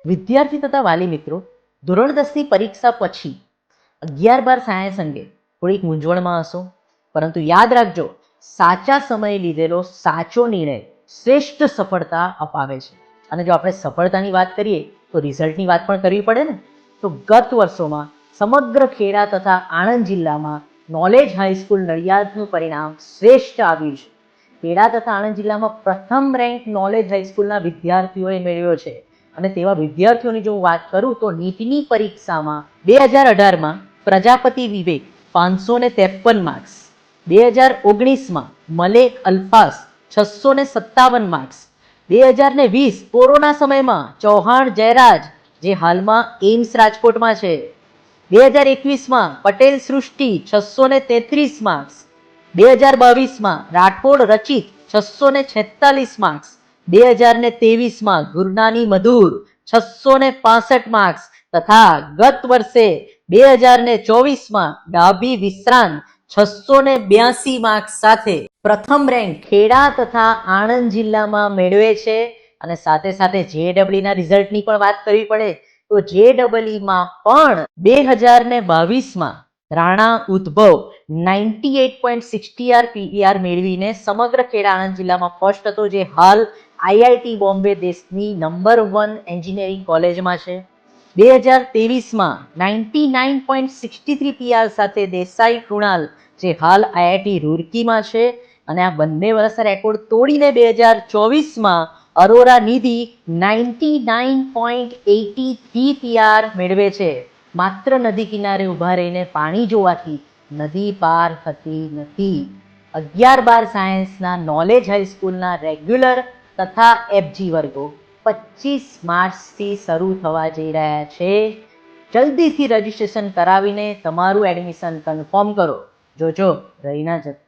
વિદ્યાર્થી તથા વાલી મિત્રો, ધોરણ 10ની પરીક્ષા પછી 11-12 સાયન્સ અંગે થોડીક મૂંઝવણમાં હશો, પરંતુ યાદ રાખજો, સાચા સમયે લીધેલો સાચો નિર્ણય શ્રેષ્ઠ સફળતા અપાવે છે. અને જો આપણે સફળતાની વાત કરીએ તો રિઝલ્ટની વાત પણ કરવી પડે ને. તો ગત વર્ષોમાં સમગ્ર ખેડા તથા આણંદ જિલ્લામાં નોલેજ હાઈસ્કૂલ નડિયાદનું પરિણામ શ્રેષ્ઠ આવ્યું છે. ખેડા તથા આણંદ જિલ્લામાં પ્રથમ રેન્ક નોલેજ હાઈસ્કૂલના વિદ્યાર્થીઓએ મેળવ્યો છે. અને તેવા વિદ્યાર્થીઓની જો વાત કરું તો નીટની પરીક્ષામાં 2018માં પ્રજાપતિ વિવેક 553 માર્ક્સ, 2019માં મલેક અલ્ફાસ 657 માર્ક્સ, 2020 કોરોના સમયમાં ચૌહાણ જયરાજ જે હાલમાં એમ્સ રાજકોટમાં છે, 2021માં પટેલ સૃષ્ટિ 633 માર્ક્સ, 2022માં રાઠોડ રચિત 646 માર્ક્સ, 2023માં ગુરનાની મધુર 665 માર્ક્સ તથા ગત વર્ષે 2024માં ડાભી વિશ્રાંત 682 માર્ક્સ સાથે પ્રથમ રેન્ક ખેડા તથા આણંદ જિલ્લામાં મેળવે છે. અને સાથે સાથે JEEના રિઝલ્ટની પણ વાત કરવી પડે તો JEEમાં પણ 2022માં રાણા ઉદ્ભવ 98.60 PER મેળવીને સમગ્ર ખેડા આણંદ જિલ્લામાં ફર્સ્ટ હતો, જે હાલ IIT બોમ્બે દેશની નંબર 1 એન્જિનિયરિંગ કોલેજમાં છે. 2023માં 99.63 PR સાથે દેસાઈ કૃણાલ જે હાલ IIT રૂરકીમાં છે. અને આ બંને વર્ષના રેકોર્ડ તોડીને 2024માં અરોરા નિધિ 99.83 PR મેળવે છે. માત્ર નદી કિનારે ઊભા રહીને પાણી જોવાથી નદી પાર થતી નથી. 11-12 સાયન્સના નોલેજ હાઈસ્કૂલના રેગ્યુલર તથા FG વર્ગો 25 માર્ચથી શરૂ થવા જઈ રહ્યા છે. જલ્દીથી રજીસ્ટ્રેશન કરાવીને તમારું એડમિશન કન્ફર્મ કરો. જોજો રહી ના જતા.